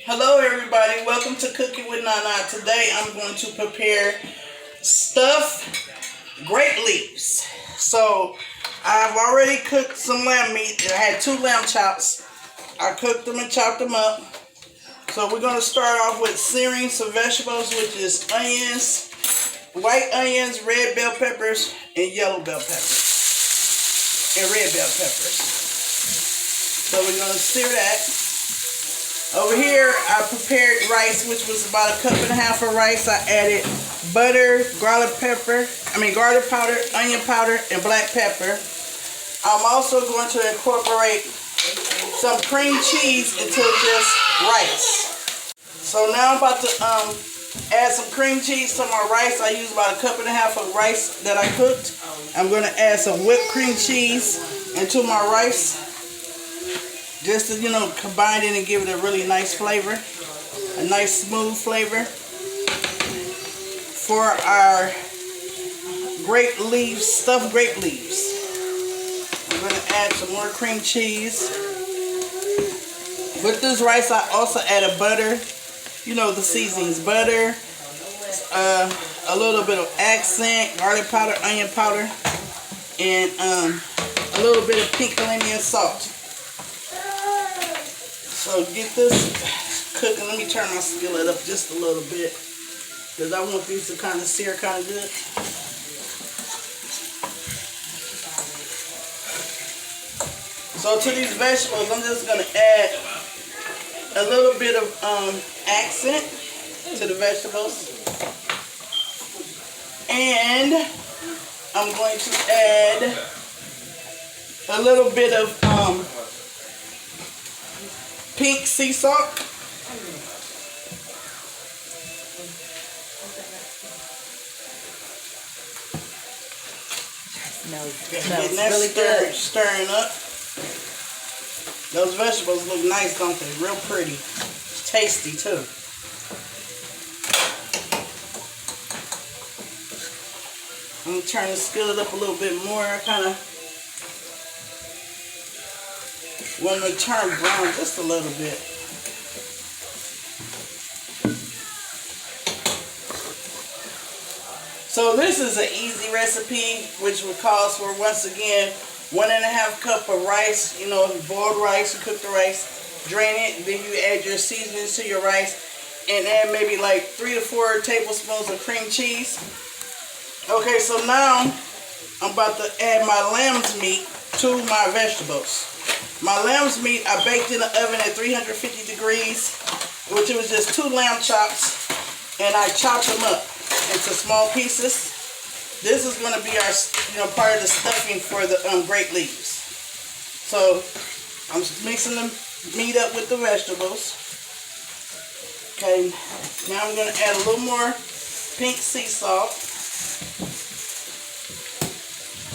Hello everybody, welcome to Cooking with Nana. Today I'm going to prepare stuffed grape leaves. So I've already cooked some lamb meat. I had 2 lamb chops. I cooked them and chopped them up. So we're going to start off with searing some vegetables, which is onions, white onions, red bell peppers, and yellow bell peppers, and red bell peppers. So we're going to sear that. Over here, I prepared rice, which was about 1.5 cups of rice. I added butter, garlic powder, onion powder, and black pepper. I'm also going to incorporate some cream cheese into just rice. So now I'm about to add some cream cheese to my rice. I used about 1.5 cups of rice that I cooked. I'm going to add some whipped cream cheese into my rice, just to, combine it and give it a really nice flavor, a nice smooth flavor. For our grape leaves, stuffed grape leaves, I'm going to add some more cream cheese. With this rice, I also added butter, the seasonings, butter, a little bit of accent, garlic powder, onion powder, and a little bit of pink Himalayan salt. So get this cooking. Let me turn my skillet up just a little bit, because I want these to kind of sear kind of good. So to these vegetables, I'm just going to add a little bit of accent to the vegetables. And I'm going to add a little bit of pink sea salt. Smells really good. Stirring up. Those vegetables look nice, don't they? Real pretty. It's tasty too. I'm going to turn the skillet up a little bit more. I kind of want to turn brown just a little bit. So this is an easy recipe, which would call for, once again, 1.5 cups of rice. Boiled rice. You cook the rice, drain it, then you add your seasonings to your rice, and add maybe like 3 to 4 tablespoons of cream cheese. Okay, so now I'm about to add my lamb's meat to my vegetables. My lamb's meat I baked in the oven at 350 degrees, which it was just 2 lamb chops, and I chopped them up into small pieces. This is going to be our, part of the stuffing for the grape leaves. So I'm mixing the meat up with the vegetables. Okay, now I'm going to add a little more pink sea salt.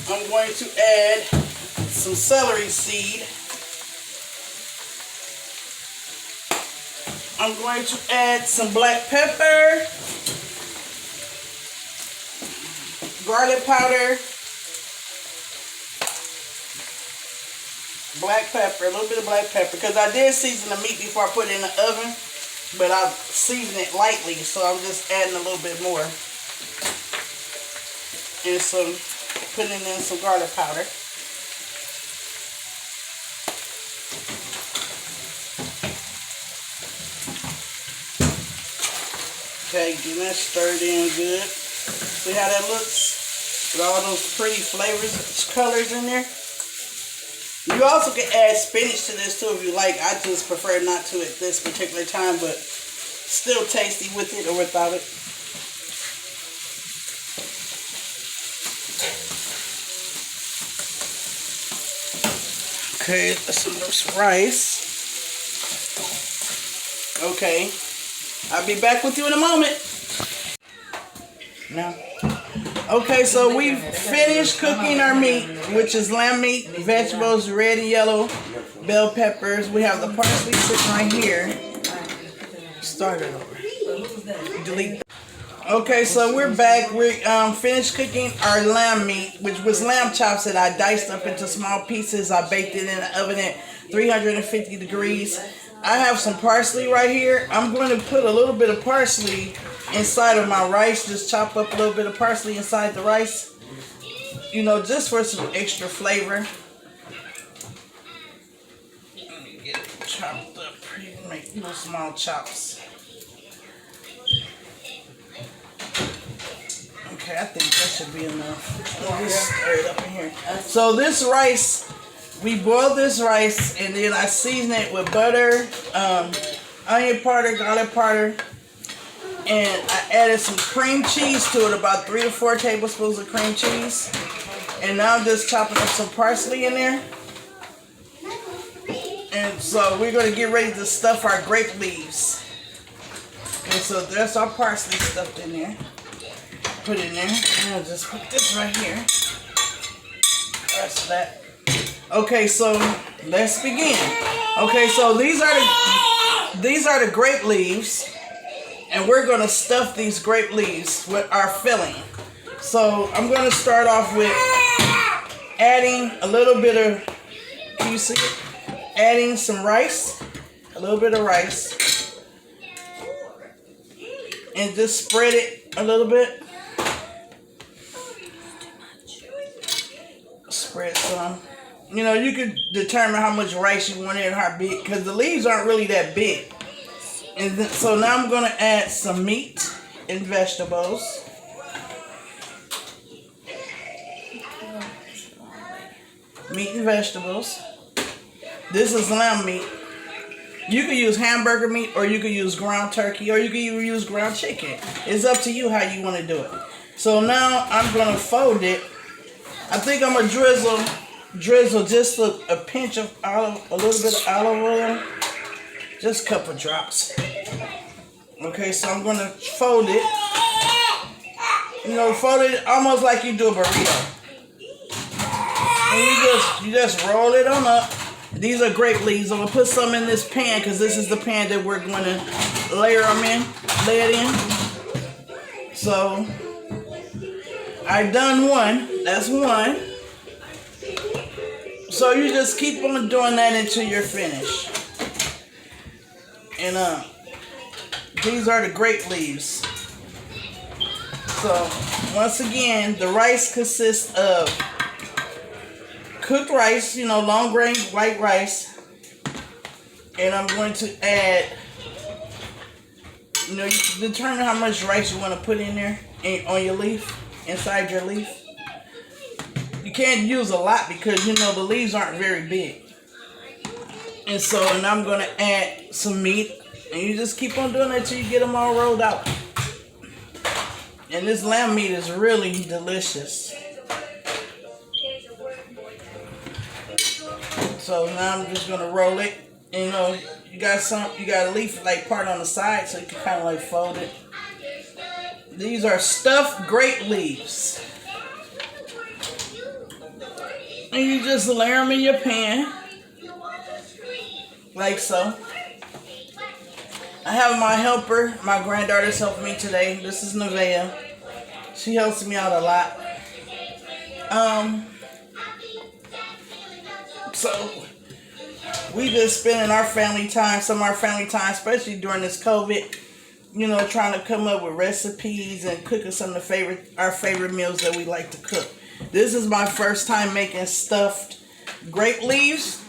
I'm going to add some celery seed. I'm going to add some black pepper, garlic powder, black pepper, a little bit of black pepper, because I did season the meat before I put it in the oven, but I seasoned it lightly, so I'm just adding a little bit more. And putting in some garlic powder. Okay, get that stirred in good. See how that looks? With all those pretty flavors, colors in there. You also can add spinach to this too if you like. I just prefer not to at this particular time, but still tasty with it or without it. Okay, some rice. Okay, I'll be back with you in a moment. Now, okay, so we've finished cooking our meat, which is lamb meat, vegetables, red and yellow bell peppers. We have the parsley sitting right here. Start it over. Delete. Okay, so we're back. We finished cooking our lamb meat, which was lamb chops that I diced up into small pieces. I baked it in the oven at 350 degrees. I have some parsley right here. I'm going to put a little bit of parsley inside of my rice. Just chop up a little bit of parsley inside the rice. You know, just for some extra flavor. Let me get it chopped up. Make little small chops. Okay, I think that should be enough. Let me stir it up in here. So this rice, we boil this rice and then I season it with butter, onion powder, garlic powder, and I added some cream cheese to it, about 3 to 4 tablespoons of cream cheese. And now I'm just chopping up some parsley in there. And so we're going to get ready to stuff our grape leaves. And so there's our parsley stuffed in there. Put in there. And I'll just put this right here. That's that. Okay, so let's begin. Okay, so these are the grape leaves. And we're going to stuff these grape leaves with our filling. So I'm going to start off with adding a little bit of, can you see it? Adding some rice, a little bit of rice, and just spread it a little bit. Spread some. You know, you can determine how much rice you want in, how big, because the leaves aren't really that big. And then, so now I'm going to add some meat and vegetables. Meat and vegetables. This is lamb meat. You can use hamburger meat, or you can use ground turkey, or you can even use ground chicken. It's up to you how you want to do it. So now I'm going to fold it. I think I'm going to drizzle just a pinch of olive, a little bit of olive oil. Just a couple drops. Okay, so I'm going to fold it. You know, fold it almost like you do a burrito. And you just roll it on up. These are grape leaves. I'm going to put some in this pan because this is the pan that we're going to lay it in. So, I've done one. That's one. So you just keep on doing that until you're finished. And these are the grape leaves. So, once again, the rice consists of cooked rice, you know, long grain white rice. And I'm going to add, you know, you can determine how much rice you want to put in there on your leaf, inside your leaf. You can't use a lot because, you know, the leaves aren't very big. And so, and I'm going to add some meat. And you just keep on doing that until you get them all rolled out. And this lamb meat is really delicious. So now I'm just going to roll it. And, you know, you got a leaf like part on the side so you can kind of like fold it. These are stuffed grape leaves. And you just layer them in your pan. Like so. I have my helper. My granddaughter's helping me today. This is Nevaeh. She helps me out a lot. So we just spending our family time, some of our family time, especially during this COVID, you know, trying to come up with recipes and cooking some of our favorite meals that we like to cook. This is my first time making stuffed grape leaves.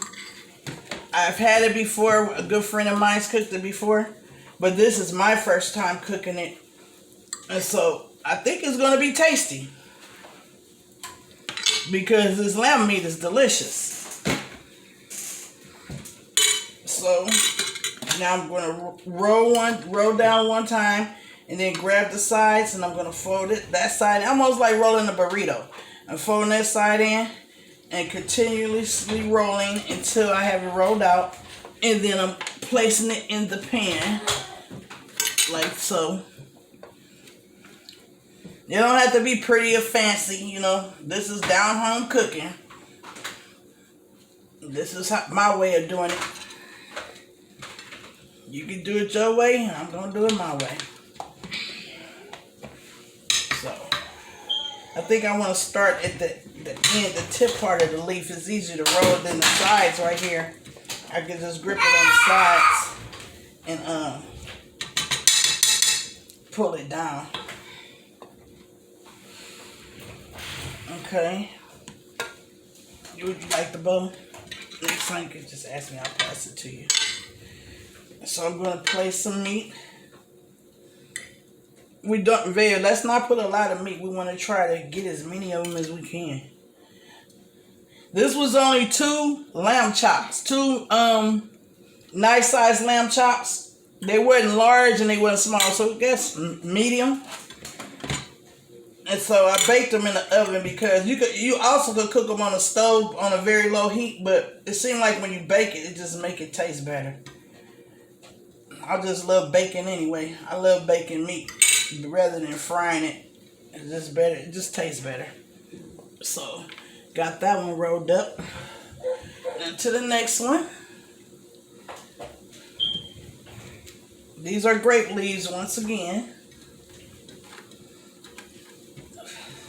I've had it before. A good friend of mine's cooked it before. But this is my first time cooking it. And so I think it's going to be tasty. Because this lamb meat is delicious. So now I'm going to roll down one time. And then grab the sides. And I'm going to fold it. That side, almost like rolling a burrito. I'm folding that side in. And continuously rolling until I have it rolled out. And then I'm placing it in the pan. Like so. You don't have to be pretty or fancy, you know. This is down home cooking. This is my way of doing it. You can do it your way, and I'm going to do it my way. So, I think I want to start at the end, the tip part of the leaf. It's easier to roll than the sides right here. I can just grip it on the sides and pull it down. Okay. Would you like the bowl? Next time you can just ask me, I'll pass it to you. So I'm going to place some meat. Let's not put a lot of meat. We want to try to get as many of them as we can. This was only 2 lamb chops. 2 nice sized lamb chops. They wasn't large and they wasn't small, so I guess medium. And so I baked them in the oven because you also could cook them on a stove on a very low heat, but it seemed like when you bake it, it just make it taste better. I just love baking anyway. I love baking meat rather than frying it. It's just better. It just tastes better. So got that one rolled up. And to the next one. These are grape leaves once again.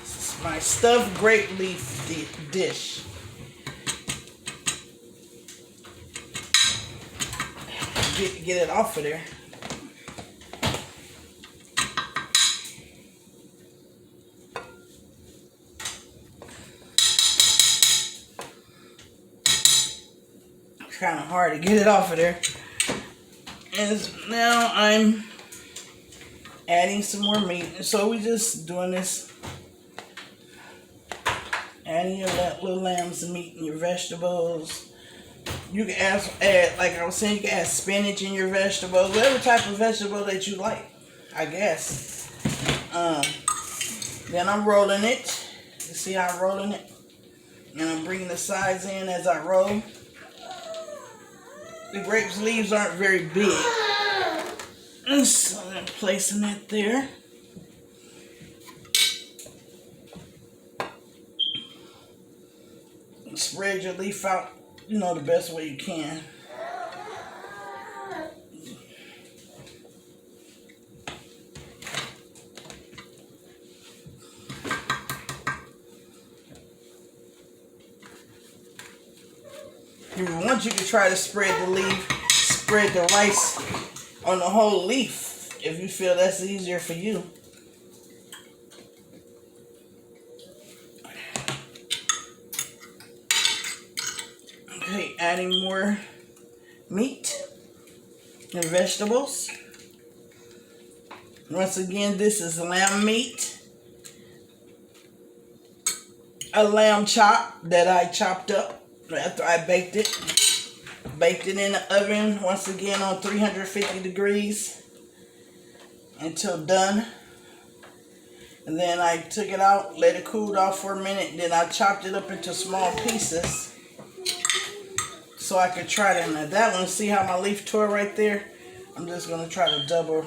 This is my stuffed grape leaf dish. Get it off of there. Kind of hard to get it off of there. And now I'm adding some more meat. And so we just doing this. Adding your little lamb's meat and your vegetables. You can add, like I was saying, you can add spinach in your vegetables. Whatever type of vegetable that you like, I guess. Then I'm rolling it. You see how I'm rolling it? And I'm bringing the sides in as I roll. The grape leaves aren't very big. And so I'm placing it there. And spread your leaf out, the best way you can. If you want, you can try to spread the rice on the whole leaf if you feel that's easier for you. Okay, adding more meat and vegetables. Once again, this is lamb meat. A lamb chop that I chopped up after I baked it. Baked it in the oven once again on 350 degrees until done. And then I took it out, let it cool off for a minute. Then I chopped it up into small pieces so I could try it. Now that one, see how my leaf tore right there? I'm just going to try to double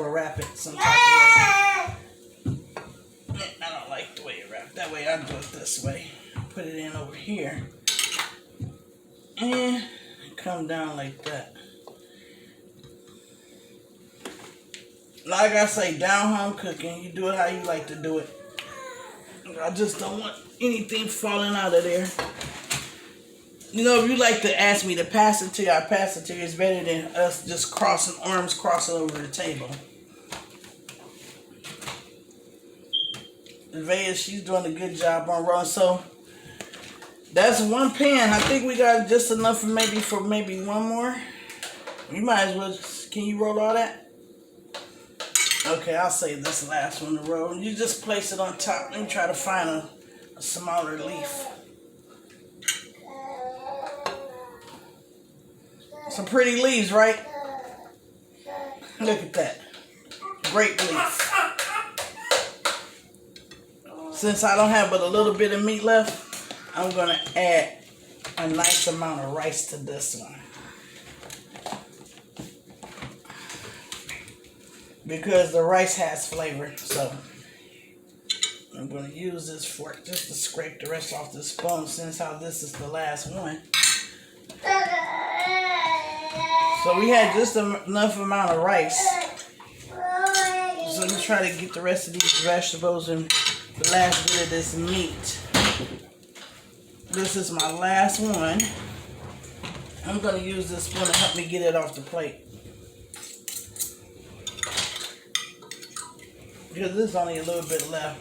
wrap it some type of way. I don't like the way it wrapped. That way I do it this way. Put it in over here. And come down like that. Like I say, down home cooking, you do it how you like to do it. I just don't want anything falling out of there. If you like to ask me to pass it to you, I pass it to you. It's better than us just arms crossing over the table. Vea, she's doing a good job on rolling. So that's one pan. I think we got just enough for maybe one more. You might as well. Can you roll all that? Okay, I'll save this last one to roll. You just place it on top. Let me try to find a smaller leaf. Some pretty leaves, right? Look at that. Great leaf. Since I don't have but a little bit of meat left, I'm going to add a nice amount of rice to this one. Because the rice has flavor, so I'm going to use this fork just to scrape the rest off the spoon, since how this is the last one. So we had just enough amount of rice. So let me try to get the rest of these vegetables and the last bit of this meat. This is my last one. I'm going to use this spoon to help me get it off the plate. Because there's only a little bit left.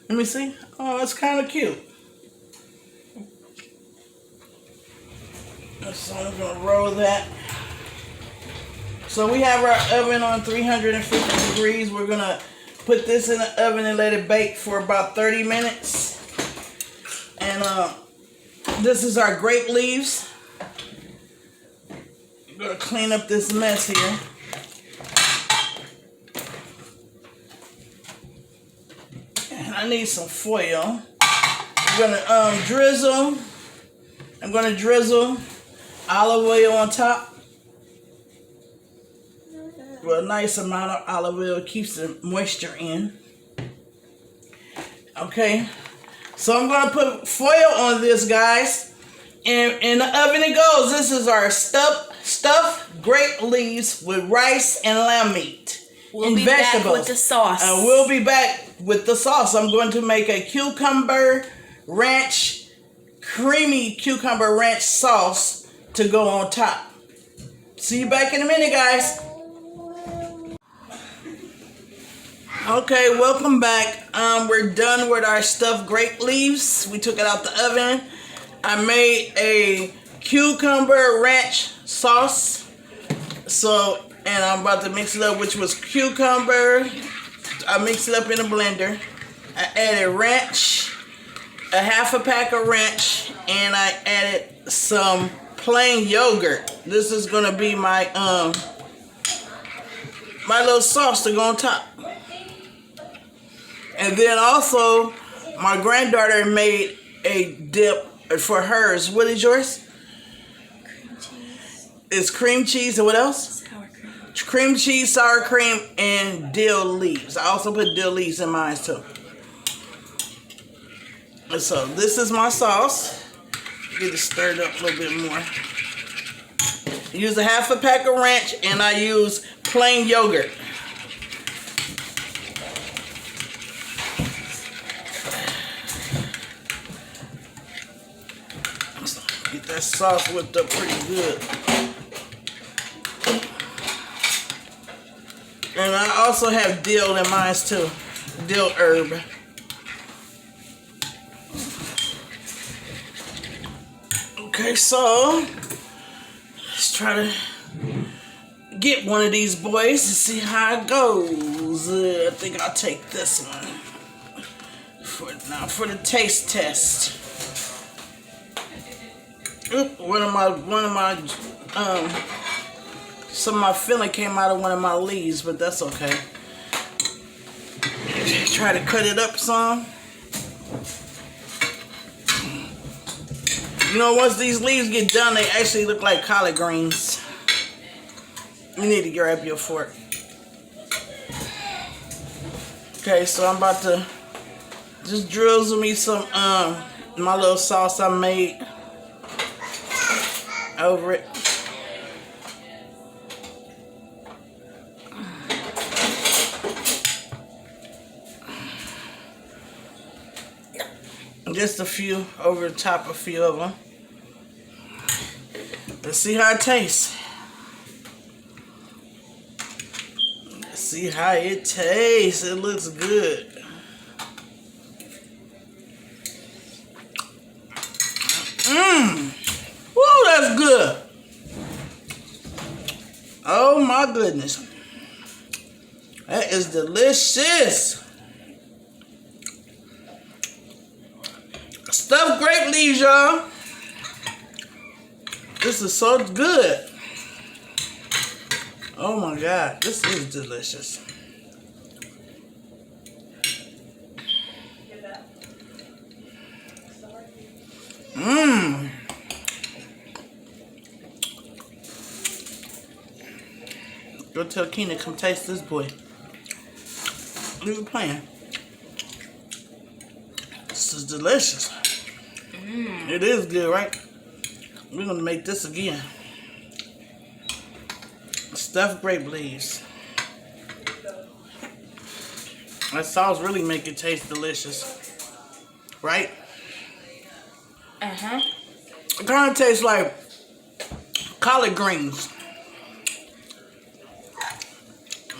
Let me see. Oh, it's kind of cute. So I'm going to roll that. So we have our oven on 350 degrees. We're going to put this in the oven and let it bake for about 30 minutes. And this is our grape leaves. I'm going to clean up this mess here. And I need some foil. I'm going to drizzle. I'm going to drizzle olive oil on top. Well, a nice amount of olive oil keeps the moisture in. Okay. So I'm going to put foil on this, guys. And in the oven it goes. This is our stuffed grape leaves with rice and lamb meat. We'll be back with the sauce. We'll be back with the sauce. I'm going to make a cucumber ranch, creamy cucumber ranch sauce to go on top. See you back in a minute, guys. Okay, welcome back. We're done with our stuffed grape leaves. We took it out the oven. I made a cucumber ranch sauce. And I'm about to mix it up, which was cucumber. I mixed it up in a blender. I added ranch, a half a pack of ranch, and I added some plain yogurt. This is gonna be my my little sauce to go on top. And then also, my granddaughter made a dip for hers. What is yours? Cream cheese. It's cream cheese and what else? Sour cream. Cream cheese, sour cream, and dill leaves. I also put dill leaves in mine too. And so this is my sauce. Get it stirred up a little bit more. Use a half a pack of ranch, and I use plain yogurt. Get that sauce whipped up pretty good. And I also have dill in mine too. Dill herb. Okay, so let's try to get one of these boys and see how it goes. I think I'll take this one for the taste test. Oop, some of my filling came out of one of my leaves, but that's okay. Try to cut it up some. You know, once these leaves get done, they actually look like collard greens. You need to grab your fork. Okay, so I'm about to just drizzle me some my little sauce I made over it. Just a few over the top, a few of them. Let's see how it tastes. Let's see how it tastes. It looks good. Woo, that's good. Oh my goodness. That is delicious. Stuffed grape leaves, y'all. This is so good. Oh my God, this is delicious. Go tell Keena, come taste this boy. Leave it playing. This is delicious. It is good, right? We're gonna make this again. Stuffed grape leaves. That sauce really make it taste delicious, right? Uh-huh. It kind of tastes like collard greens.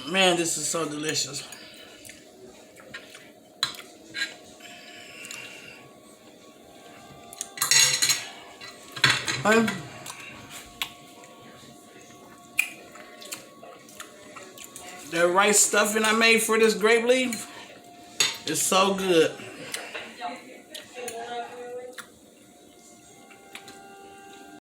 Man, this is so delicious. The rice stuffing I made for this grape leaf is so good.